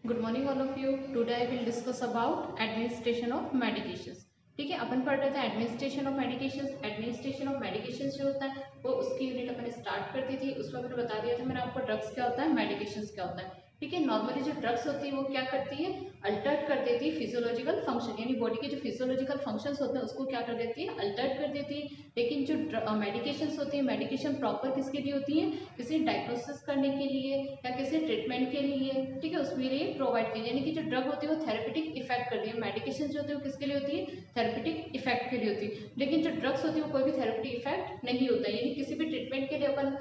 Good morning all of you. Today I will discuss about administration of medications. ठीक है, अपन पढ़ रहे थे administration of medications. Administration of medications जो होता है वो उसकी यूनिट अपन स्टार्ट करती थी, उसमें मैंने बता दिया था मैंने आपको ड्रग्स क्या होता है, मेडिकेशंस क्या होता है। ठीक है, नॉर्मली जो ड्रग्स होती है वो क्या करती है, अल्टर कर देती है फिजियोलॉजिकल फंक्शन, यानी बॉडी के जो फिजियोलॉजिकल फंक्शंस होते हैं उसको क्या कर देती है, अल्टर कर देती है। लेकिन जो मेडिकेशंस होती है, मेडिकेशन प्रॉपर किसके लिए होती है, किसी डायग्नोसिस करने के लिए या किसी ट्रीटमेंट के लिए, ठीक है, उसके लिए प्रोवाइड की, यानी कि जो ड्रग होती है वो थेरेपेटिक इफेक्ट करती है। मेडिकेशन जो होती है वो किसके लिए होती है, थेरेपेटिक इफेक्ट के लिए होती है। लेकिन जो ड्रग्स होती है वो कोई भी थेरेपेटिक इफेक्ट नहीं होता है, यानी किसी भी ट्रीटमेंट के लिए अपन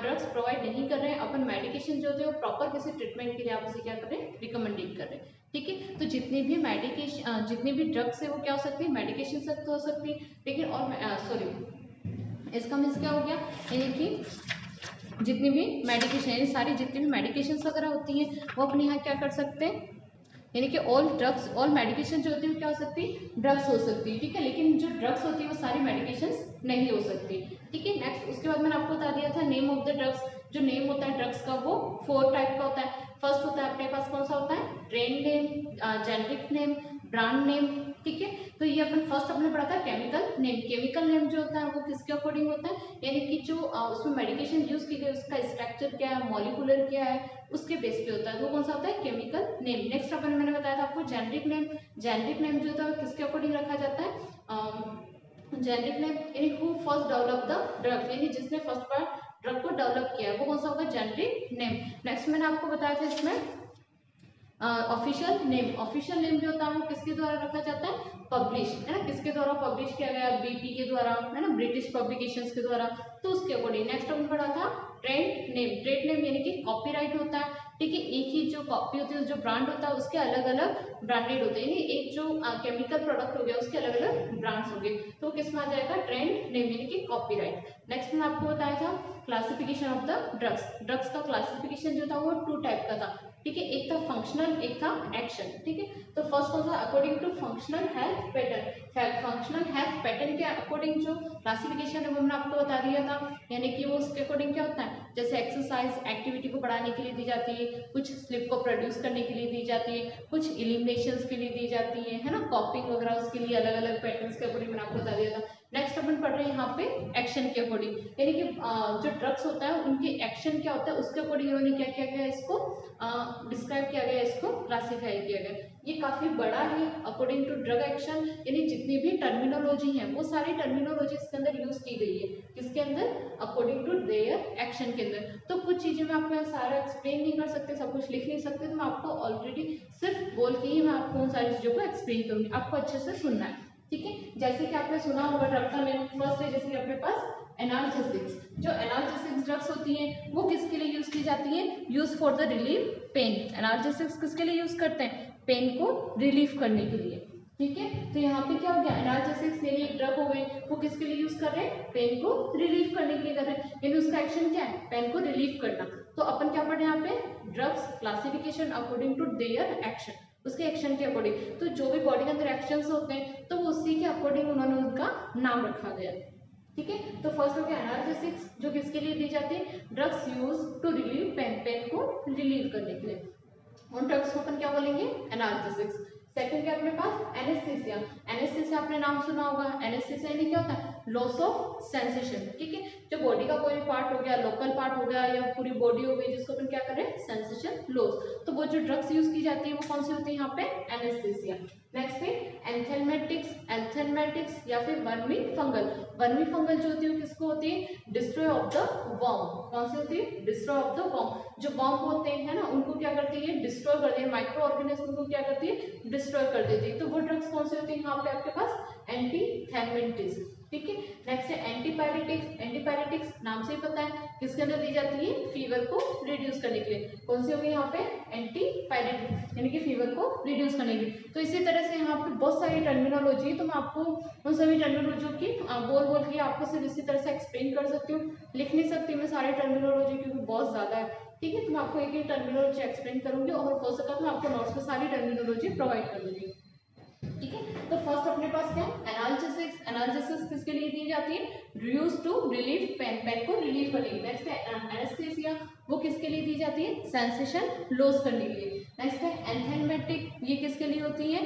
ड्रग्स प्रोवाइड नहीं कर रहे हैं। अपन मेडिकेशन जो होती है वो प्रॉपर किसी ट्रीटमेंट के लिए आप उसे क्या कर रहे हैं, रिकमेंडेड कर रहे हैं। ठीक है, तो जितनी भी मेडिकेशन जितनी भी ड्रग्स है वो क्या हो सकती है, मेडिकेशन से हो सकती है। लेकिन और सॉरी, इसका मीन्स क्या हो गया, यानी कि जितनी भी मेडिकेशन, यानी सारी जितनी भी मेडिकेशंस वगैरह होती हैं वो अपने यहाँ क्या कर सकते हैं, यानी कि ऑल ड्रग्स, ऑल मेडिकेशन जो होती है वो क्या हो सकती है, ड्रग्स हो सकती है। ठीक है, लेकिन जो ड्रग्स होती है वो सारी मेडिकेशंस नहीं हो सकती। ठीक है, नेक्स्ट उसके बाद मैंने आपको बता दिया था नेम ऑफ द ड्रग्स। जो नेम होता है ड्रग्स का वो 4 टाइप का होता है। फर्स्ट होता है अपने पास कौन सा होता है, trend name, generic name, brand name. ठीक है, तो ये अपन फर्स्ट अपने पढ़ा था केमिकल नेम। केमिकल नेम जो होता है वो किसके अकॉर्डिंग होता है, यानी कि जो उसमें मेडिकेशन यूज की गई उसका स्ट्रक्चर क्या है, मॉलिक्यूलर क्या है, उसके बेस पे होता है, वो कौन सा होता है, केमिकल नेम। नेक्स्ट अपन मैंने बताया था आपको जेनरिक नेम। जेनरिक नेम जो होता है किसके अकॉर्डिंग रखा जाता है, जेनरिक नेम, यानी who first develop the drug, यानी जिसने फर्स्ट बार ड्रग को डेवलप किया है वो कौन सा होगा, जेनरिक नेम। नेक्स्ट मैंने आपको बताया था इसमें ऑफिशियल नेम। ऑफिशियल नेम जो होता है वो किसके द्वारा रखा जाता है, पब्लिश, है ना, किसके द्वारा पब्लिश किया गया, बीपी के द्वारा, है ना, ब्रिटिश पब्लिकेशंस के द्वारा, तो उसके अकॉर्डिंग। नेक्स्ट अपन पढ़ा था ट्रेड नेम। ट्रेड नेम यानी कि कॉपीराइट होता है। ठीक है, एक ही जो कॉपी होती है, जो ब्रांड होता है उसके अलग अलग ब्रांडेड होते हैं, यानी एक जो केमिकल प्रोडक्ट हो गया उसके अलग अलग ब्रांड्स हो गए, तो किस में आ जाएगा, ट्रेंड नेम यानी कि कॉपीराइट। नेक्स्ट मैंने आपको बताया था classification of the drugs. Drugs का क्लासिफिकेशन जो था वो 2 टाइप का था। ठीक है, एक था फंक्शनल, एक था एक्शन। ठीक है, तो फर्स्ट कौन सा, according to functional health pattern. Functional health pattern के अकॉर्डिंग जो क्लासिफिकेशन है वो मैंने आपको बता दिया था, यानी कि वो उसके अकॉर्डिंग क्या होता है, जैसे एक्सरसाइज एक्टिविटी को बढ़ाने के लिए दी जाती है, कुछ स्लिप को प्रोड्यूस करने के लिए दी जाती है, कुछ एलिमिनेशंस के लिए दी जाती है ना, कॉपिंग वगैरह, उसके लिए अलग अलग पैटर्न्स के अकॉर्डिंग मैंने आपको बता दिया था। नेक्स्ट अपन पढ़ रहे हैं यहाँ पे एक्शन के अकॉर्डिंग, यानी कि जो ड्रग्स होता है उनके एक्शन क्या होता है उसके अकॉर्डिंग इन्होंने क्या किया गया, इसको डिस्क्राइब किया गया, इसको क्लासिफाई किया गया। ये काफी बड़ा है अकॉर्डिंग टू ड्रग एक्शन, यानी जितनी भी टर्मिनोलॉजी है वो सारी टर्मिनोलॉजी इसके अंदर यूज की गई है, किसके अंदर, अकॉर्डिंग टू देयर एक्शन के अंदर। तो कुछ चीजें मैं आपको सारा एक्सप्लेन नहीं कर सकते, सब कुछ लिख नहीं सकते, तो मैं आपको ऑलरेडी सिर्फ बोल के ही मैं आपको उन सारी चीजों को एक्सप्लेन करूंगी, आपको अच्छे से सुनना है। ठीक है, जैसे कि आपने सुना होगा ड्रग का नेम फर्स्ट है, जैसे कि अपने पास एनाल्जेसिक्स। जो एनाल्जेसिक्स ड्रग्स होती हैं वो किसके लिए यूज की जाती है, use for the relief pen. Analgesics किसके लिए यूज करते हैं, पेन को रिलीफ करने के लिए। ठीक है, तो यहाँ पे क्या हो गया, एनाल्जेसिक्स यानी एक ड्रग हो गई, वो किसके लिए यूज कर रहे हैं, पेन को रिलीफ करने के लिए कर रहे हैं, यानी उसका एक्शन क्या है, पेन को रिलीफ करना। तो अपन क्या पढ़े यहाँ पे, drugs classification according to their action, उसके एक्शन के अकॉर्डिंग। तो जो भी बॉडी के अंदर एक्शंस होते हैं तो वो उसी के अकॉर्डिंग उन्होंने उनका नाम रखा गया। ठीक है, तो फर्स्ट हो गया एनाल्जेसिक्स, जो किसके लिए दी जाती है, drugs use to relieve pain, pain को रिलीव करने के लिए, उन ड्रग्स को अपन क्या बोलेंगे, एनाल्जेसिक्स। सेकंड क्या अपने पास, एनेस्थीसिया। एनेस्थीसिया आपने नाम सुना होगा, एनेस्थीसिया यानी क्या होता है, लॉस ऑफ सेंसेशन। ठीक है, जो बॉडी का कोई पार्ट हो गया, लोकल पार्ट हो गया या पूरी बॉडी हो गई जिसको अपन क्या कर रहे हैं, सेंसेशन लॉस, तो वो जो ड्रग्स यूज की जाती है वो कौन सी होती है यहाँ पे, एनेस्थीसिया। नेक्स्ट है एंथेलमेटिक्स। एंथेलमेटिक्स या फिर वर्मी फंगल। वर्मी फंगल जो होती है किसको होती है, डिस्ट्रॉय ऑफ द वर्म। कौन सी होती है, डिस्ट्रॉय ऑफ द वर्म। जो वर्म होते हैं ना उनको क्या करती है, डिस्ट्रॉय करती है, माइक्रो ऑर्गेनिज्म को क्या करती है, डिस्ट्रॉय कर देती है। तो वो ड्रग्स कौन सी होती है यहाँ पे आपके पास, एंटीथेलमेटिक्स। ठीक है, नेक्स्ट है एंटीपायरेटिक्स। एंटीपायरेटिक्स नाम से ही पता है किसके अंदर दी जाती है, फीवर को रिड्यूस करने के लिए। कौन सी होगी यहाँ पे, एंटीपायरेटिक्स, यानी कि फीवर को रिड्यूस करने के लिए। तो इसी तरह से यहाँ पे बहुत सारी टर्मिनोलॉजी है, तो मैं आपको उन सभी टर्मिनोलॉजी की बोल बोल के आपको सिर्फ इसी तरह से एक्सप्लेन कर सकती हूँ, लिख नहीं सकती मैं सारी टर्मिनोलॉजी क्योंकि बहुत ज्यादा है। ठीक है, तो मैं आपको एक एक टर्मिनोलॉजी एक्सप्लेन करूंगी और हो सका तो मैं आपको नोट्स में सारी टर्मिनोलॉजी प्रोवाइड कर दूंगी। ठीक है। तो फर्स्ट अपने पास क्या है, एनाल्जेसिक्स। एनाल्जेसिक्स किसके लिए दी जाती है, use to relieve pain, pain को रिलीव करने के लिए। नेक्स्ट है एनेस्थीसिया, वो किसके लिए दी जाती है, सेंसेशन लॉस करने के लिए। नेक्स्ट है एंथेलमेटिक, ये किसके लिए होती है,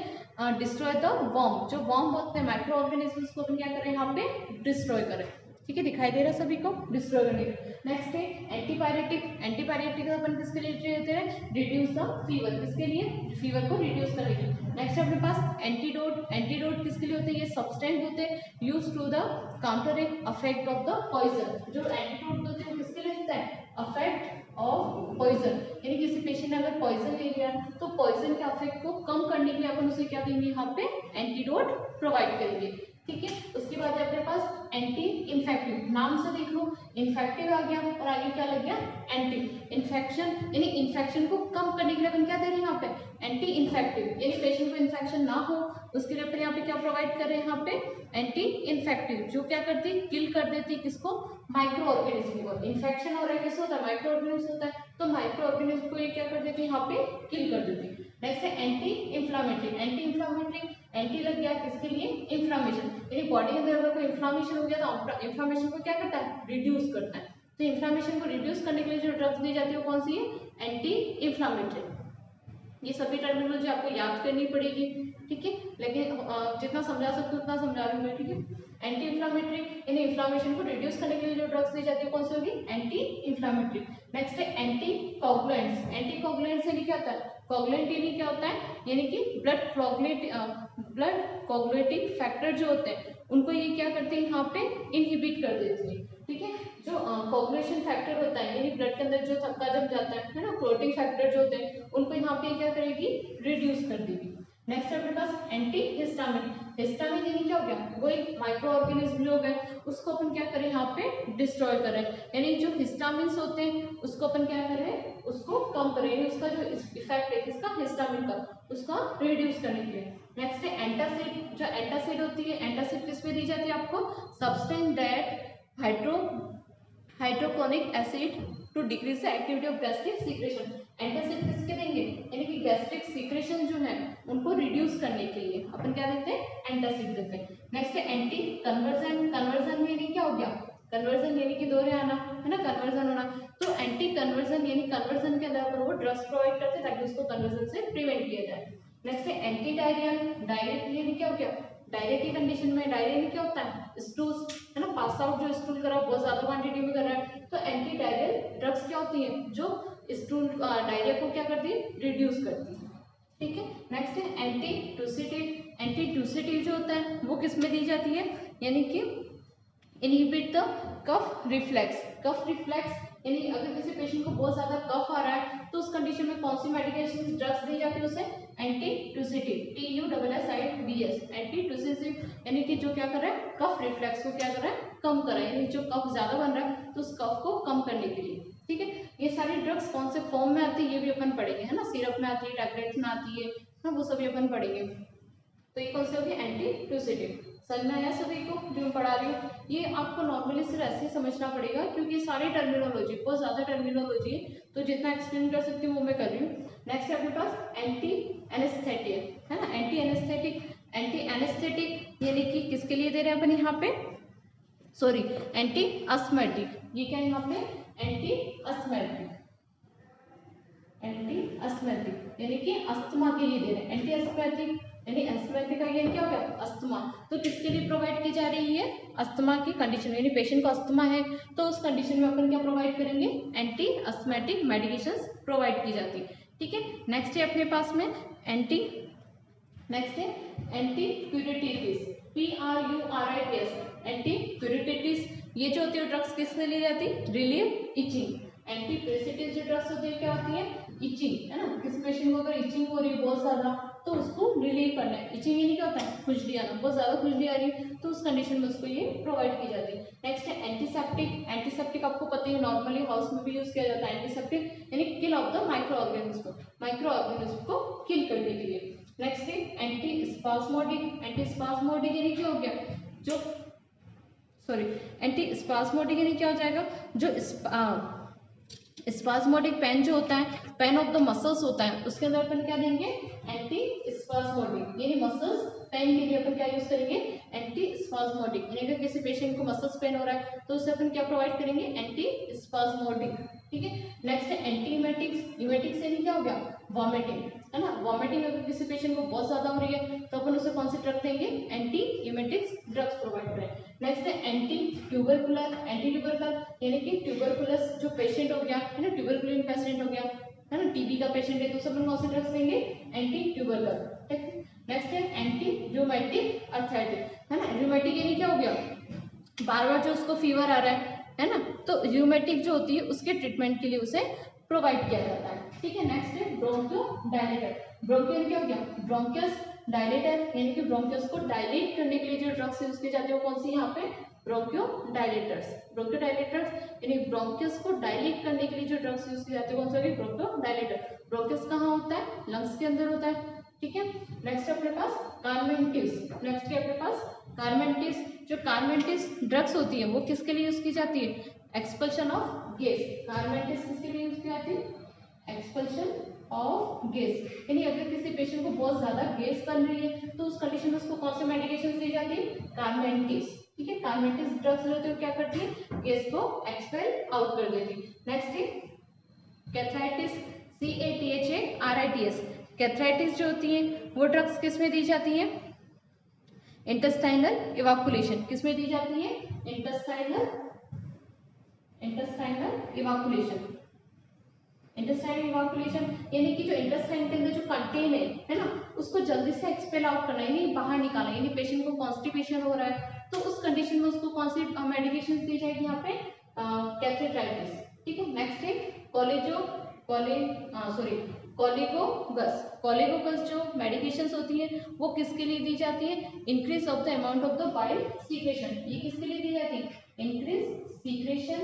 डिस्ट्रॉय द वर्म, जो वर्म होते हैं माइक्रो ऑर्गेनिजम्स को अपन क्या करें यहाँ पे डिस्ट्रॉय करें। ठीक है, दिखाई दे रहा है सभी को, डिस्ट्रॉय करने के। नेक्स्ट है एंटीपायरेटिक। एंटीपायरेटिक अपन किसके लिए देते हैं, रिड्यूस द फीवर, किसके लिए, फीवर को रिड्यूस करने के लिए। नेक्स्ट अपने पास एंटीडोट। एंटीडोट किसके लिए होते हैं, ये सब्सटेंस होते हैं use to the countering affect of the poison. जो एंटीडोट होते हैं किसके लिए होता है, अफेक्ट ऑफ पॉइजन, यानी किसी पेशेंट ने अगर पॉइजन ले लिया तो पॉइजन के अफेक्ट को कम करने के लिए अपन उसे क्या देंगे, यहाँ पे एंटीडोट प्रोवाइड करेंगे। ठीक है, उसके बाद है अपने पास एंटी इन्फेक्टिव, नाम से देख लो इन्फेक्टिव आ गया और आगे क्या लग गया, एंटी। इन्फेक्शन यानी इन्फेक्शन को कम करने के लिए अपन क्या दे रहे हैं यहाँ पे, एंटी इन्फेक्टिव, यानी पेशेंट को इन्फेक्शन ना हो उसके लिए अपन यहाँ पे क्या प्रोवाइड कर रहे हैं, यहाँ पे एंटी इन्फेक्टिव, जो क्या करती है, किल कर देती है किसको, माइक्रो ऑर्गेनिज्म को। इन्फेक्शन हो रहा है किससे होता है, माइक्रो ऑर्गेनिज्म होता है, तो माइक्रो ऑर्गेनिज्म को ये क्या कर देती है, यहाँ पे किल कर देती है। नेक्स्ट है anti inflammatory. Anti inflammatory, anti लग गया किसके लिए, इन्फ्लामेशन, यानी बॉडी के अंदर अगर कोई इन्फ्लामेशन हो गया तो इन्फ्लामेशन को क्या करता है, रिड्यूस करता है। तो इन्फ्लामेशन को रिड्यूस करने के लिए जो ड्रग्स दी जाती है वो कौन सी है, एंटी इन्फ्लामेटरी। ये सभी टर्मिनोलॉजी आपको याद करनी पड़ेगी, ठीक है, लेकिन जितना समझा सकते हो उतना समझा रही हूँ मैं, ठीक है। एंटी इन्फ्लामेटरी यानी इन्फ्लामेशन को रिड्यूस करने के लिए जो ड्रग्स दी जाती है कौन सी होगी, एंटी इन्फ्लामेटरी। नेक्स्ट है एंटी कोगुलेंट्स। एंटी कोगुलेंट्स यानी क्या होता है, कोगुलेंट यानी क्या होता है, यानी कि ब्लड कोगुलेटिंग फैक्टर जो होते हैं उनको ये क्या करते हैं, यहाँ पे इनहिबिट कर देते हैं। ठीक है, जो कोगुलेशन फैक्टर होता है यानी ब्लड के अंदर जो थक्का जम जाता है ना, क्लोटिंग फैक्टर जो होते हैं उनको यहाँ पे क्या करेगी, रिड्यूस कर देगी। नेक्स्ट अपने पास एंटी हिस्टामिन। हिस्टामिन यानी क्या हो गया, वो एक माइक्रो ऑर्गेनिज्म जो है उसको अपन क्या करें, यहाँ पे डिस्ट्रॉय करें, यानी जो हिस्टामिन्स होते हैं उसको अपन क्या करें, उसको कम करें, यानी उसका जो इफेक्ट है किसका, हिस्टामिन का, उसका रिड्यूस करने के लिए। नेक्स्ट है एंटासिड। जो एंटासिड होती है, एंटासिड किस पे दी जाती है आपको, substance that hydrochloric acid to decrease the activity of gastric secretion. Antacid किसके देंगे, यानी कि गैस्ट्रिक सीक्रेशन जो है उनको रिड्यूस करने के लिए अपन क्या देते हैं, एंटासिड देते हैं। नेक्स्ट है एंटी कन्वर्जन। कन्वर्जन यानी क्या हो गया, कन्वर्जन यानी कि दोहरे आना है ना, कन्वर्जन होना। तो एंटी कन्वर्जन यानी कन्वर्जन के अंदर पर वो ड्रग्स प्रोवाइड करते हैं ताकि उसको कन्वर्जन से प्रिवेंट किया जाए। नेक्स्ट है एंटी डायरियल। डायरिया यानी क्या हो गया, डायरिया की कंडीशन में, डायरिया में क्या होता है, स्टूल्स है ना, पास आउट जो स्टूल कर रहा है बहुत ज्यादा क्वांटिटी में कर रहा है, तो एंटी डायरियल ड्रग्स क्या होती है, जो स्टूल डायरिया को क्या करती है, रिड्यूस करती है। ठीक है, नेक्स्ट है एंटी टूसिटिव। एंटी टूसिटिव जो होता है वो किस में दी जाती है, यानी कि inhibit the cough reflex. Cough reflex यानी अगर किसी पेशेंट को बहुत ज्यादा कफ आ रहा है तो उस कंडीशन में कौन सी मेडिकेशन ड्रग्स दी जाती है उसे, एंटी टूसिटिव, TUSSITIV, एंटी टूसिटिव, यानी कि जो क्या कर रहा है, कफ रिफ्लेक्स को क्या कर रहा है, कम कर रहा है, यानी जो कफ ज्यादा बन रहा है तो उस कफ को कम करने के लिए। ठीक है, ये सारी ड्रग्स कौन से फॉर्म में आती है ये भी अपन पढ़ेंगे, है ना, सिरप में आती है, टैबलेट्स में आती है ना, वो सभी अपन पढ़ेंगे। तो ये कौन से होगी, एंटी टूसिटिव। समझ में आया सभी को जो मैं पढ़ा रही हूँ, ये आपको नॉर्मली सिर्फ ऐसे ही समझना पड़ेगा क्योंकि सारी टर्मिनोलॉजी बहुत ज्यादा टर्मिनोलॉजी है, तो जितना एक्सप्लेन कर सकती हूँ वो मैं कर रही हूँ। नेक्स्ट है अपने पास एंटी एनेस्थेटिक, है ना, एंटी एनेस्थेटिक। एंटी एनेस्थेटिक यानी कि किसके लिए दे रहे हैं अपन यहाँ पे, सॉरी, एंटी अस्थमैटिक। ये क्या है यहाँ पे, एंटी अस्थमैटिक, एंटी अस्थमैटिक यानी कि अस्थमा के लिए दे रहे हैं। एंटी अस्थमैटिक यानी अस्थमैटिक का ये क्या हो गया, अस्थमा, तो किसके लिए प्रोवाइड की जा रही है, अस्थमा की कंडीशन, यानी पेशेंट को अस्थमा है तो उस कंडीशन में अपन क्या प्रोवाइड करेंगे, एंटी अस्थमैटिक मेडिकेशंस प्रोवाइड की जाती है। ठीक है, नेक्स्ट है अपने पास में एंटी, नेक्स्ट है एंटी प्यूरिटिस, PRURITS, एंटी प्यूरिटिस। ये जो होती है ड्रग्स किसके लिए जाती है, रिलीव इचिंग। एंटी प्रेसिटिस जो ड्रग्स होती है क्या होती है, इचिंग, है ना, किसी पेशेंट को अगर इचिंग हो रही है बहुत ज्यादा तो उसको रिलीव करना है। इचिंग यानी क्या होता है, खुजली आना, बहुत ज्यादा खुजली आ रही है तो उस कंडीशन में उसको ये प्रोवाइड की जाती है। नेक्स्ट है एंटीसेप्टिक। एंटीसेप्टिक आपको पता है नॉर्मली हाउस में भी यूज किया जाता है, एंटीसेप्टिक यानी किल ऑफ द माइक्रो ऑर्गेनिज्म को किल करने के लिए। नेक्स्ट है एंटी स्पास्मोडिक। एंटी स्पास्मोडिक यानी क्या हो गया, जो सॉरी, एंटी स्पास्मोडिक यानी क्या हो जाएगा, जो स्पास्मोडिक पेन जो होता है, पेन ऑफ द मसल्स होता है, उसके अंदर अपन क्या देंगे, एंटी स्पास्मोडिक, यानी मसल्स पेन के लिए अपन क्या यूज करेंगे, एंटी स्पास्मोडिक। यानी अगर किसी पेशेंट को मसल्स पेन हो रहा है तो उससे अपन क्या प्रोवाइड करेंगे, एंटी स्पास्मोडिक। ठीक है, नेक्स्ट है एंटी इमेटिक्स। इमेटिक्स यानी क्या हो गया, वॉमिटिंग, है ना। वॉमिटिंग अगर किसी पेशेंट को बहुत ज्यादा हो रही है तो अपन उसे कौन सी ड्रग देंगे, एंटी इमेटिक्स ड्रग्स प्रोवाइड करें। नेक्स्ट है एंटी ट्यूबरकुलर। एंटी ट्यूबरकुलर यानी कि ट्यूबरकुलस जो पेशेंट हो गया है ना, ट्यूबरकुलिन पेशेंट हो गया है ना, टीबी का पेशेंट है, तो सब लोग कौन से ड्रग्स देंगे, एंटी ट्यूबरकुलर। ठीक है, नेक्स्ट है एंटी रूमेटिक अर्थराइटिस, है ना। रूमेटिक यानी क्या हो गया, बार बार जो उसको फीवर आ रहा है ना, तो रूमेटिक जो होती है उसके ट्रीटमेंट के लिए उसे प्रोवाइड किया जाता है। ठीक है, नेक्स्ट है ब्रोंकियो डायलेटर। ब्रोंकियो क्या हो गया, ब्रोंकियस डायलेटर, यानी कि ब्रोंकियस को डायलेट करने के लिए जो ड्रग्स यूज किए जाते हैं वो कौन सी है यहाँ पे, ब्रोंकियो डायलेटर्स। ब्रोंकियो डायलेटर्स यानी ब्रोंकियस को डायलेट करने के लिए जो ड्रग्स यूज किए जाते हैं कौन सा है, ब्रोंकियो डायलेटर। ब्रोंकियस कहाँ होता है, लंग्स के अंदर होता है। ठीक है, नेक्स्ट अपने पास कार्मेंटिस। नेक्स्ट है अपने पास कार्मेंटिस। जो कार्मेंटिस ड्रग्स होती है वो किसके लिए यूज की जाती है, एक्सपल्शन ऑफ गैस। कार्मेंटिस किसके लिए यूज की जाती है, एक्सपल्शन ऑफ गैस, यानी अगर किसी पेशेंट को बहुत ज्यादा गैस बन रही है तो उस कंडीशन में उसको कौन से मेडिकेशन दी जाती है, कार्मेंटिस। ठीक है, कार्मेंटिस ड्रग्स जो होती है क्या करती है, गैस को एक्सपेल आउट कर देती है। नेक्स्ट है कैथराइटिस, CATHARITS। कैथराइटिस जो होती है वो ड्रग्स किस में दी जाती है, इंटेस्टाइनल इवाकुलेशन। किस में दी जाती है, इंटेस्टाइनल इवाकुलेशन। इंटेस्टाइनल इवाकुलेशन यानी कि जो इंटेस्टाइन के अंदर जो कंटेन है ना, उसको जल्दी से एक्सपेल आउट करना, यानी बाहर निकालना। यानी पेशेंट को कॉन्स्टिपेशन हो रहा है तो उस कंडीशन में उसको कौन सी मेडिकेशन दी जाएगी यहाँ पे, कैथेट्राइटिस। ठीक है, नेक्स्ट है कोलिगोगस। कोलिगोगस जो मेडिकेशंस होती है वो किसके लिए दी जाती है, increase of the amount of the bile secretion. ये किसके लिए दी जाती है, इंक्रीज सीक्रेशन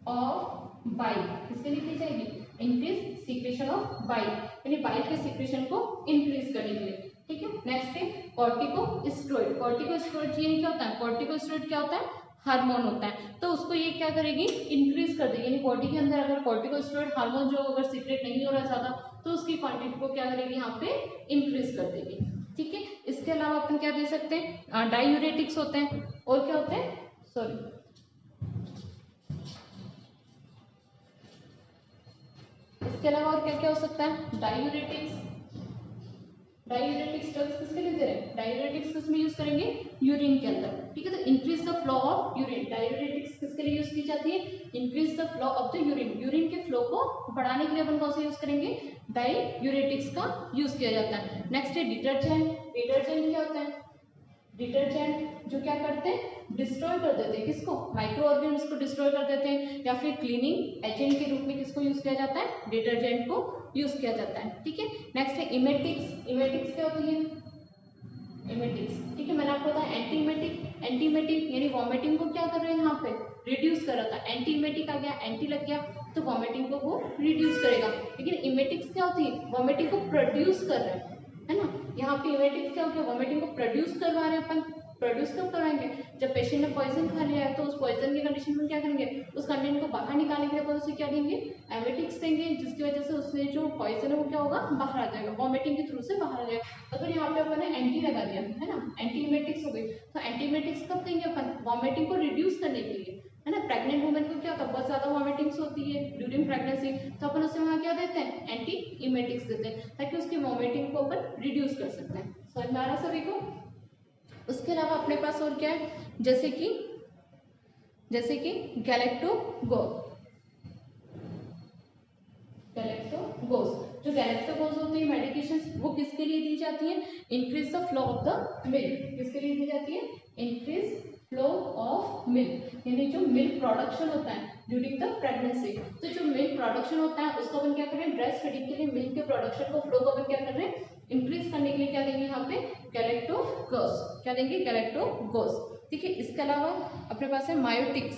ऑफ बाइल। किसके लिए दी जाएगी, इंक्रीज सीक्रेशन ऑफ बाइल, यानी बाइल के सीक्रेशन को इंक्रीज करने के लिए। ठीक है, नेक्स्ट है कॉर्टिकोस्टेरॉइड। कॉर्टिकोस्टेरॉइड ये क्या होता है, कॉर्टिकोस्टेरॉइड क्या होता है, हार्मोन होता है, तो उसको ये क्या करेगी, इंक्रीज कर देगी। यानी बॉडी के अंदर अगर कॉर्टिकोस्टेरॉइड हार्मोन जो अगर सीक्रेट नहीं हो रहा ज्यादा तो उसकी क्वांटिटी को क्या करेगी, यहाँ पे इंक्रीज कर देगी। ठीक है, इसके अलावा अपन क्या दे सकते हैं, डायूरेटिक्स होते हैं, और क्या होते हैं, सॉरी, इसके अलावा और क्या क्या हो सकता है, डायूरेटिक्स। डायूरेटिक्स ड्रग्स किसके लिए दे रहे हैं, डायूरेटिक्स किसमें यूज करेंगे, यूरिन के अंदर। ठीक है, तो increase the flow of urine. Diuretics किसके लिए यूज की जाती है, increase the flow of the urine. Urine के फ्लो को बढ़ाने के लिए अपन कौन सा यूज करेंगे, डायूरेटिक्स का यूज किया जाता है। नेक्स्ट है डिटर्जेंट। डिटर्जेंट क्या होता है, डिटर्जेंट जो क्या करते हैं, डिस्ट्रॉय कर देते हैं, किसको, माइक्रो ऑर्गेनिम्स को डिस्ट्रॉय कर देते हैं, या फिर क्लीनिंग एजेंट के रूप में किसको यूज किया जाता है, डिटर्जेंट को यूज किया जाता है। ठीक है, नेक्स्ट है इमेटिक्स। इमेटिक्स क्या होती है, इमेटिक्स, ठीक है, मैंने आपको बताया एंटी इमेटिक। एंटी इमेटिक यानी वॉमिटिंग को क्या कर रहे हैं, यहाँ पे रिड्यूस कर रहा था। एंटी इमेटिक आ गया, एंटी लग गया तो वॉमिटिंग को वो रिड्यूस करेगा। लेकिन इमेटिक्स क्या होती है, वॉमिटिंग को प्रोड्यूस कर रहे हैं, है ना। यहाँ पे इमेटिक्स क्या हो गया, वॉमिटिंग को प्रोड्यूस करवा रहे हैं अपन। प्रोड्यूस कब करवाएंगे, जब पेशेंट ने पॉइजन खा लिया है तो उस पॉइजन की कंडीशन में क्या करेंगे, उस कंटेंट को बाहर निकालने के लिए अपन उसे क्या देंगे, एमेटिक्स देंगे, जिसकी वजह से उससे जो पॉइजन है वो क्या होगा, बाहर आ जाएगा, वॉमिटिंग के थ्रू से बाहर आ जाएगा। अगर यहाँ पे अपन ने एंटी लगा दिया है ना, एंटी इमेटिक्स हो गई, तो एंटी इमेटिक्स कब देंगे अपन, वॉमिटिंग को रिड्यूस करने के लिए, है ना। प्रेग्नेंट वुमेन को क्या होता है, बहुत ज्यादा वॉमिटिंग्स होती है ड्यूरिंग प्रेगनेंसी, तो अपन उससे वहाँ क्या देते हैं, एंटी इमेटिक्स देते हैं, ताकि उसकी वॉमिटिंग को अपन रिड्यूस कर सकते हैं। समझ में आ रहा सभी को। उसके अलावा अपने पास और क्या है, जैसे कि गैलेक्टोगोज। जो गैलेक्टोगोज होती है मेडिकेशंस, वो किसके लिए दी जाती है, increase the flow of the milk. किसके लिए दी जाती है, इंक्रीज फ्लो ऑफ मिल्क, यानी जो मिल्क प्रोडक्शन होता है ड्यूरिंग द प्रेगनेंसी। तो जो मिल्क प्रोडक्शन होता है उसको अपन क्या कर रहे हैं, ब्रेस्ट फीडिंग के लिए मिल्क के प्रोडक्शन को, फ्लो को अपन क्या कर रहे हैं, इंक्रीज करने के लिए क्या देंगे यहाँ पे, गैलेक्टोगोज। क्या देंगे, गैलेक्टोगोज। ठीक है, इसके अलावा अपने पास है मायोटिक्स।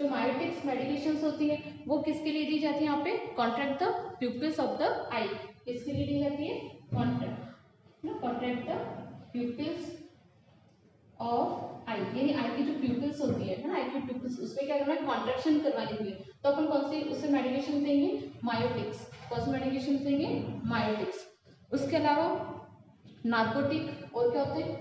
जो मायोटिक्स मेडिकेशंस होती है वो किसके लिए दी जाती है, यहाँ पे contract the pupils of the eye. किसके लिए दी जाती है, contract the pupils of eye, यानी आई की जो प्यूपिल्स होती है ना, आई की प्यूपिल्स उसमें क्या करना है, कॉन्ट्रैक्शन करवाने के लिए, तो अपन कौन सी उससे मेडिकेशन देंगे, मायोटिक्स। कौन सी मेडिकेशन देंगे, मायोटिक्स। उसके अलावा नार्कोटिक और क्या होते हैं,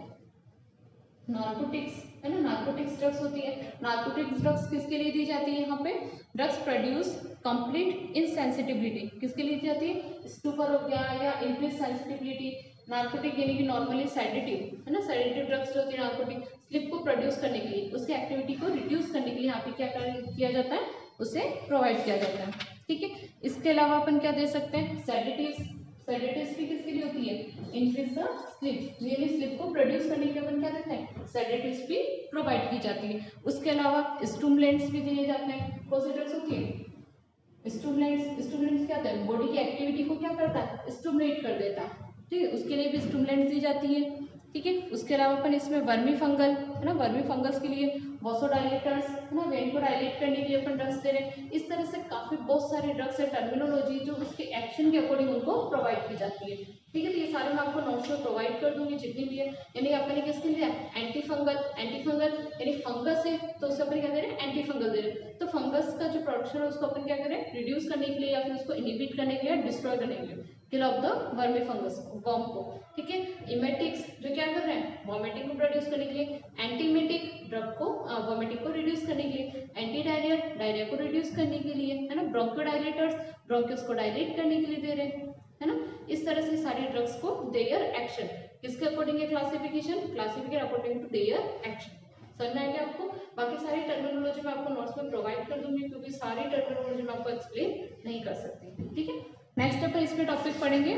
नार्कोटिक्स है ना, नार्कोटिक्स ड्रग्स होती है। नार्कोटिक्स ड्रग्स किसके लिए दी जाती है, यहाँ पे ड्रग्स प्रोड्यूस कंप्लीट इनसेंसिटिविटी किसके लिए दी जाती है, स्टूपर हो गया या इंक्रीज सेंसिटिविटी। नार्कोटिक यानी कि नॉर्मली सेडेटिव है ना, सेडेटिव ड्रग्स जो होती है नार्कोटिक, स्लिप को प्रोड्यूस करने के लिए, उसकी एक्टिविटी को रिड्यूस करने के लिए यहाँ पे क्या किया जाता है, उसे प्रोवाइड किया जाता है। ठीक है, इसके अलावा अपन क्या दे सकते हैं, सेडेटिव्स। सेडेटिव्स भी किसके लिए होती है, इंक्रीज द स्लिप, यानी स्लिप को प्रोड्यूस करने के लिए अपन क्या देते हैं, सेडेटिव्स भी प्रोवाइड की जाती है। उसके अलावा स्टिमुलेंट्स भी दिए जाते हैं। कौन सी ड्रग्स होती है, स्टिमुलेंट्स। स्टिमुलेंट्स क्या होता है, बॉडी की एक्टिविटी को क्या करता है, स्टिमुलेट कर देता है। ठीक है, उसके लिए भी स्टिमुलेंट्स दी जाती है। ठीक है, उसके अलावा अपन इसमें वर्मी फंगल है ना, वर्मी फंगल्स के लिए वॉसोडाइलेटर्स है ना, वेन को डायलेट करने के लिए अपन ड्रग्स दे रहे हैं। इस तरह से काफी बहुत सारे ड्रग्स है, टर्मिनोलॉजी जो उसके एक्शन के अकॉर्डिंग उनको प्रोवाइड की जाती है। ठीक है, तो ये सारे मैं आपको नोट्स में प्रोवाइड कर दूंगी जितनी भी है। यानी अपने किसके लिए, एंटी फंगल। एंटी फंगल यानी फंगस है तो उससे अपन क्या करें, एंटी फंगल दे रहे हैं। तो फंगस का जो प्रोडक्शन है उसको अपन क्या करें, रिड्यूस करने के लिए या फिर उसको इनिबिट करने के लिए, डिस्ट्रॉय करने के लिए, kill off the vermi fungus, worm को। ठीक है, इमेटिक्स जो क्या कर रहे हैं, वॉमिटिंग को प्रोड्यूस करने के लिए। एंटीमेटिक ड्रग को वॉमिटिंग को रिड्यूस करने के लिए। एंटी डायरिया, डायरिया को रिड्यूस करने के लिए है ना। ब्रोंकोडायलेटर्स, ब्रोंकियस को डायलेट करने के लिए दे रहे हैं है ना। इस तरह से सारी ड्रग्स को देयर एक्शन किसके अकॉर्डिंग है, classification, classification according to their action. समझ में आएगा आपको। बाकी सारी टर्मिनोलॉजी मैं आपको नोट्स में प्रोवाइड कर दूंगी क्योंकि सारी टर्मिनोलॉजी मैं आपको एक्सप्लेन नहीं कर सकती। ठीक है, नेक्स्ट अपन इसमें टॉपिक पढ़ेंगे।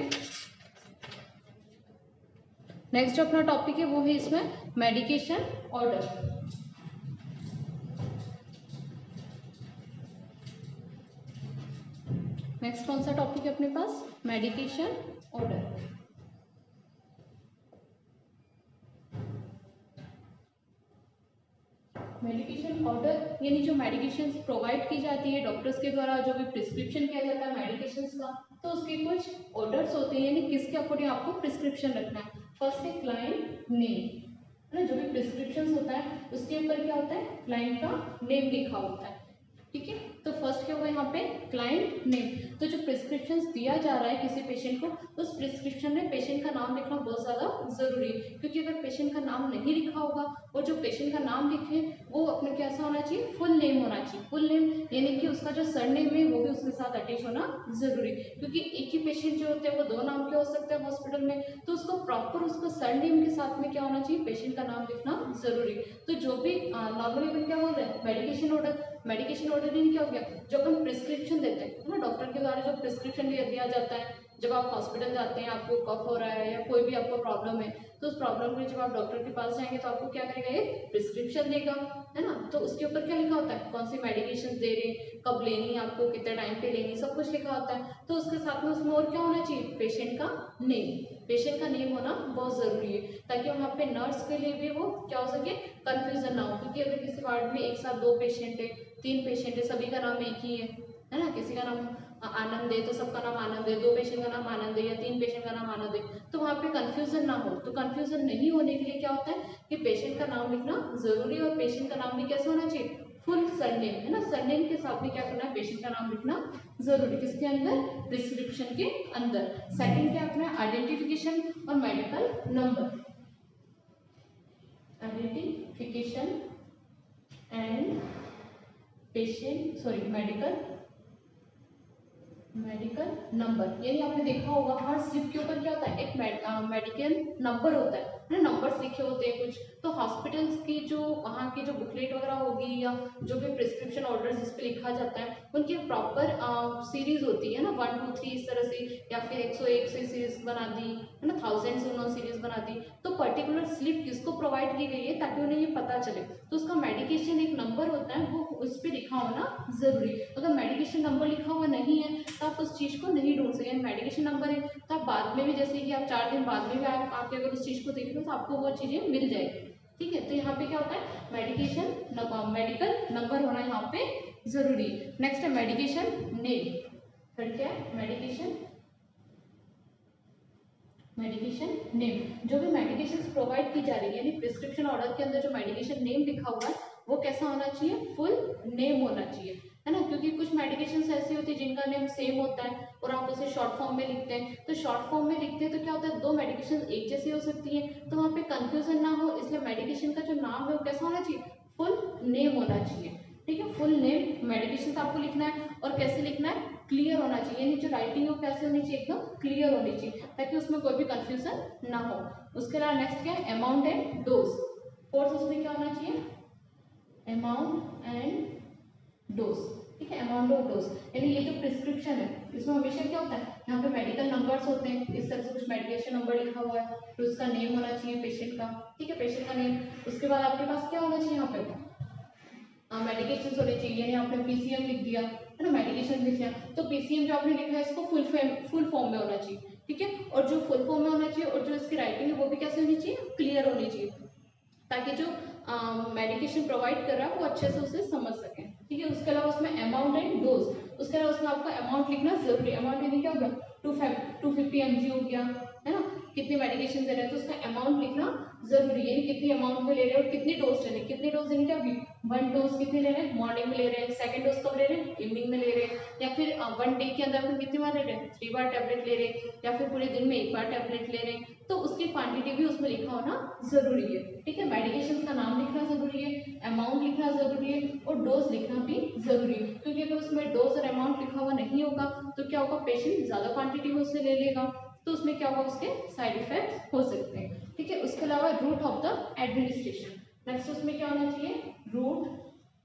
नेक्स्ट जो अपना टॉपिक है वो है इसमें मेडिकेशन ऑर्डर। नेक्स्ट कौन सा टॉपिक है अपने पास, मेडिकेशन ऑर्डर। मेडिकेशन ऑर्डर यानी जो मेडिकेशन प्रोवाइड की जाती है डॉक्टर्स के द्वारा, जो भी प्रिस्क्रिप्शन किया जाता है मेडिकेशन का, तो उसके कुछ ऑर्डर्स होते हैं, यानी किसके अकॉर्डिंग आपको प्रिस्क्रिप्शन रखना है। फर्स्ट है क्लाइंट नेम है ना, जो भी प्रिस्क्रिप्शन होता है उसके ऊपर क्या होता है, क्लाइंट का नेम लिखा होता है। ठीक है, तो फर्स्ट क्या हुआ यहाँ पे, क्लाइंट नेम। तो जो प्रिस्क्रिप्शन दिया जा रहा है किसी पेशेंट को, उस प्रिस्क्रिप्शन में पेशेंट का नाम लिखना बहुत ज्यादा जरूरी है, क्योंकि अगर पेशेंट का नाम नहीं लिखा होगा और जो पेशेंट का नाम लिखे वो अपने कैसा होना चाहिए, फुल नेम होना चाहिए। फुल नेम यानी कि उसका जो सर नेम है वो भी उसके साथ अटैच होना जरूरी है, क्योंकि एक ही पेशेंट जो होते हैं वो दो नाम के हो सकते हैं हॉस्पिटल में, तो उसको प्रॉपर उसको सर नेम के साथ में क्या होना चाहिए, पेशेंट का नाम लिखना जरूरी। तो जो भी नॉर्मली अपन क्या बोल रहे हैं, मेडिकेशन ऑर्डर। मेडिकेशन ऑर्डर दिन क्या हो गया, जो अपन प्रिस्क्रिप्शन देते हैं ना, डॉक्टर के द्वारा जो प्रिस्क्रिप्शन दिया जाता है, जब आप हॉस्पिटल जाते हैं, आपको कफ हो रहा है या कोई भी आपको प्रॉब्लम है, तो उस प्रॉब्लम के लिए जब आप डॉक्टर के पास जाएंगे तो आपको क्या करेगा, एक प्रिस्क्रिप्शन देगा है ना। तो उसके ऊपर क्या लिखा होता है, कौन सी मेडिकेशन दे रहे हैं, कब लेनी है आपको, कितने टाइम पे लेनी, सब कुछ लिखा होता है। तो उसके साथ में उसमें और क्या होना चाहिए, पेशेंट का नेम। पेशेंट का नेम होना बहुत जरूरी है, ताकि वहाँ पे नर्स के लिए भी वो क्या हो सके, कंफ्यूजन ना हो। क्योंकि अगर किसी वार्ड में एक साथ दो पेशेंट है, तीन पेशेंट है, सभी का नाम एक ही है ना, किसी का नाम आनंद है तो सबका नाम आनंद है, दो पेशेंट का नाम आनंद है या तीन पेशेंट का नाम आनंद है, तो वहाँ पे कंफ्यूजन ना हो। तो कंफ्यूजन नहीं होने के लिए क्या होता है कि पेशेंट का नाम लिखना जरूरी है, और पेशेंट का नाम भी कैसे होना चाहिए, फुल सरनेम है ना, सरनेम के साथ में क्या करना है, पेशेंट का नाम लिखना जरूरी, किसके अंदर, प्रिस्क्रिप्शन के अंदर। सेकंड क्या रखना है, आइडेंटिफिकेशन और medical number. Identification and patient medical number. यानी आपने देखा होगा हर स्लिप के ऊपर क्या होता है, एक मेडिकल नंबर होता है ना, नंबर्स लिखे होते हैं कुछ। तो हॉस्पिटल्स की जो वहाँ की जो बुकलेट वगैरह होगी या जो भी प्रिस्क्रिप्शन ऑर्डर जिस पे लिखा जाता है, उनकी प्रॉपर सीरीज होती है ना, 1 2 3 इस तरह से, या फिर 101 से सीरीज बना दी है ना, 1000 से उन्होंने सीरीज बना दी। तो पर्टिकुलर स्लिप किसको प्रोवाइड की गई है ताकि उन्हें ये पता चले, तो उसका मेडिकेशन एक नंबर होता है, वो उस पर लिखा होना जरूरी। अगर मेडिकेशन नंबर लिखा हुआ नहीं है तो आप उस चीज को नहीं ढूंढ सकें। मेडिकेशन नंबर है तो आप बाद में भी, जैसे कि आप 4 दिन बाद में भी आप आके अगर उस चीज को देख लो तो आपको वो चीजें मिल जाएगी। ठीक है, तो यहाँ पे क्या होता है, मेडिकल नंबर होना यहाँ पे जरूरी है। नेक्स्ट है मेडिकेशन नेम। थर्ड क्या है, मेडिकेशन नेम। जो भी मेडिकेशन प्रोवाइड की जा रही है, यानी प्रिस्क्रिप्शन ऑर्डर के अंदर जो मेडिकेशन नेम लिखा हुआ है वो कैसा होना चाहिए, फुल नेम होना चाहिए, है ना। क्योंकि कुछ मेडिकेशंस ऐसी होती है जिनका नेम सेम होता है और आप उसे शॉर्ट फॉर्म में लिखते हैं, तो शॉर्ट फॉर्म में लिखते हैं तो क्या होता है, दो मेडिकेशन एक जैसी हो सकती है, तो वहाँ पे कंफ्यूजन ना हो, इसलिए मेडिकेशन का जो नाम है वो कैसा होना चाहिए, फुल नेम होना चाहिए। ठीक है, फुल नेम मेडिकेशन आपको लिखना है और कैसे लिखना है, क्लियर होना चाहिए, यानी जो राइटिंग है वो कैसे होनी चाहिए, एकदम क्लियर होनी चाहिए, ताकि उसमें कोई भी कंफ्यूजन ना हो। उसके अलावा नेक्स्ट क्या है, अमाउंट एंड डोज। फोर्थ उसमें क्या होना चाहिए, अमाउंट एंड डोज। ठीक है, अमाउंट और डोज, यानी ये जो प्रिस्क्रिप्शन है इसमें हमेशा क्या होता है, यहाँ पे मेडिकल नंबर्स होते हैं, इस तरह से कुछ मेडिकेशन नंबर लिखा हुआ है, तो उसका नेम होना चाहिए पेशेंट का। ठीक है, पेशेंट का नेम, उसके बाद आपके पास क्या होना चाहिए, यहाँ पे मेडिकेशन होने चाहिए, यानी आपने पीसीएम लिख दिया, है ना, मेडिकेशन लिख दिया, तो पीसीएम जो आपने लिखा है इसको फुल फॉर्म में होना चाहिए। ठीक है, और जो फुल फॉर्म में होना चाहिए और जो इसकी राइटिंग है वो भी कैसे होनी चाहिए, क्लियर होनी चाहिए, ताकि जो मेडिकेशन प्रोवाइड कर रहा है वो अच्छे से उसे समझ सके। ठीक है, उसके अलावा उसमें अमाउंट एंड डोज, उसके अलावा उसमें आपका अमाउंट लिखना जरूरी है। अमाउंट यानी क्या होगा, 250 mg हो गया, है ना, कितनी मेडिकेशन दे रहे हैं तो उसका अमाउंट लिखना जरूरी है, कितनी अमाउंट में ले रहे हैं और कितनी डोज ले रहे हैं। कितनी डोज देनी क्या होगी, 1 डोज कितनी ले रहे हैं, मॉर्निंग में ले रहे हैं, सेकंड डोज कब ले रहे हैं, इवनिंग में ले रहे हैं, या फिर 1 डे के अंदर कितनी बार ले रहे हैं, 3 बार टैबलेट ले रहे हैं, या फिर पूरे दिन में 1 बार टैबलेट ले रहे हैं, तो उसकी क्वांटिटी भी उसमें लिखा होना जरूरी है। ठीक है, मेडिकेशन का नाम लिखना जरूरी है, अमाउंट लिखना जरूरी है और डोज लिखना भी जरूरी है, क्योंकि अगर उसमें डोज और अमाउंट लिखा हुआ नहीं होगा तो क्या होगा, पेशेंट ज्यादा क्वांटिटी में उससे ले लेगा, तो उसमें क्या होगा, उसके साइड इफेक्ट्स हो सकते हैं। ठीक है, उसके अलावा route of the administration, next उसमें क्या होना चाहिए, route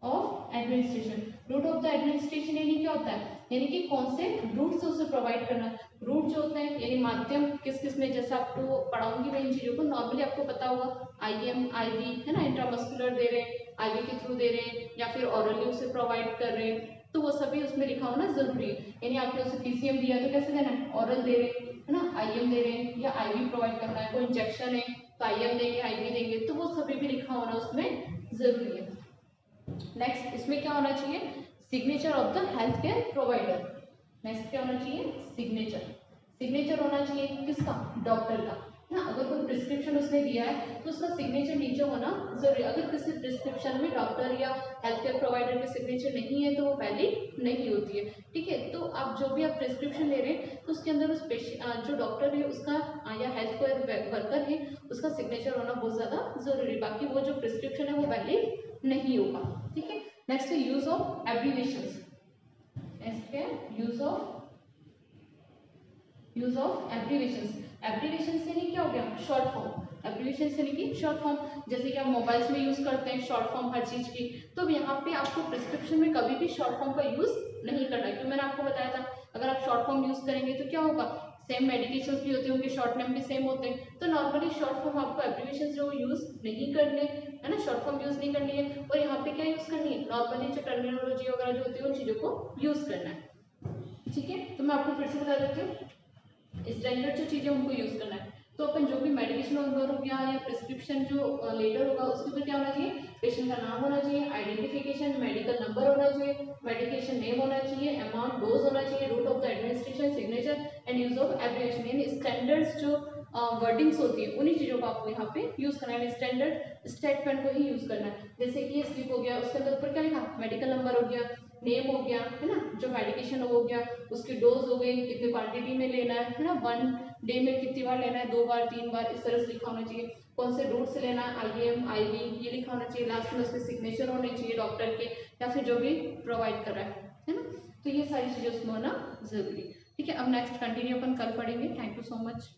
of administration. Route of the administration यानी क्या होता है, यानी कि कौन से रूट से उसे प्रोवाइड करना। रूट जो होते हैं यानी माध्यम किस किस में, जैसे आपको पढ़ाऊंगी मैं इन चीजों को, नॉर्मली आपको पता होगा आईएम, आईवी, है ना, इंट्रामस्कुलर दे रहे हैं, आईवी के थ्रू दे रहे हैं, या फिर ऑरली उसे प्रोवाइड कर रहे हैं, तो वो सभी उसमें लिखा होना जरूरी है। यानी आपने उसे पीसीएम दिया तो कैसे देना है, ऑरल दे रहे हैं, है ना, आईएम दे रहे हैं या आईवी प्रोवाइड करना है, कोई इंजेक्शन है तो आईएम देंगे, आईवी देंगे, तो वो सभी भी लिखा होना उसमें जरूरी है। नेक्स्ट इसमें क्या होना चाहिए, signature of the health care provider. Next क्या होना चाहिए, सिग्नेचर। सिग्नेचर होना चाहिए किसका, डॉक्टर का, ना। अगर कोई प्रिस्क्रिप्शन उसने दिया है तो उसका सिग्नेचर नीचे होना जरूरी है। अगर किसी प्रिस्क्रिप्शन में डॉक्टर या हेल्थ केयर प्रोवाइडर का सिग्नेचर नहीं है तो वो वैलिड नहीं होती है। ठीक है, तो आप जो भी आप प्रिस्क्रिप्शन ले रहे हैं तो उसके अंदर उस जो डॉक्टर है उसका या हेल्थ केयर वर्कर है उसका सिग्नेचर होना बहुत ज्यादा जरूरी है, बाकी वो जो प्रिस्क्रिप्शन है वो वैलिड नहीं होगा। ठीक है, नेक्स्ट है यूज ऑफ एब्रीविएशंस। नेक्स्ट है यूज ऑफ एब्रीविएशंस। एब्रीविएशंस यानी क्या हो गया, शॉर्ट फॉर्म। एब्रीविएशंस यानी कि शॉर्ट फॉर्म, जैसे कि आप मोबाइल्स में यूज करते हैं शॉर्ट फॉर्म हर चीज की, तो यहाँ पे आपको प्रिस्क्रिप्शन में कभी भी शॉर्ट फॉर्म का यूज नहीं करना है, क्योंकि मैंने आपको बताया था अगर आप शॉर्ट फॉर्म यूज करेंगे तो क्या होगा, सेम मेडिकेशंस भी होते हैं, उनके शॉर्ट नेम भी सेम होते हैं, तो नॉर्मली शॉर्ट फॉर्म आपको एब्रीविएशंस जो यूज नहीं करने, है ना, शॉर्ट फॉर्म यूज नहीं करनी है, और यहाँ पे क्या यूज करनी है, नॉर्मली जो टर्मिनोलॉजी वगैरह जो होती है उन चीजों को यूज करना है। ठीक है, तो मैं आपको फिर से बता देती हूँ, स्टैंडर्ड जो चीजें उनको यूज करना है। तो अपन जो भी मेडिकेशन ऑर्डर हो गया या प्रिस्क्रिप्शन जो लेटर होगा उसके ऊपर क्या होना चाहिए, पेशेंट का नाम होना चाहिए, आइडेंटिफिकेशन, मेडिकल नंबर होना चाहिए, मेडिकेशन नेम होना चाहिए, अमाउंट, डोज होना चाहिए, route of the administration, signature and use of abbreviation, यानी स्टैंडर्ड्स जो वर्डिंग्स होती है उन्हीं चीजों को आपको यहाँ पे यूज करना है, स्टैंडर्ड स्टेटमेंट को ही यूज करना है। जैसे कि ये स्लिप हो गया, उसके अंदर ऊपर क्या लिखा, मेडिकल नंबर हो गया, नेम हो गया, है ना, जो मेडिकेशन हो गया, उसकी डोज हो गई, कितनी क्वांटिटी में लेना है ना, 1 डे में कितनी बार लेना है, 2 बार 3 बार, इस तरह से लिखा होना चाहिए। कौन से रूट से लेना है, आईएम, आईवी, ये लिखा होना चाहिए। लास्ट में उसके सिग्नेचर होने चाहिए डॉक्टर के या फिर जो भी प्रोवाइड कर रहा है ना, तो ये सारी चीजें उसमें होना जरूरी। ठीक है, अब नेक्स्ट कंटिन्यू अपन कल पढ़ेंगे। Thank you so much.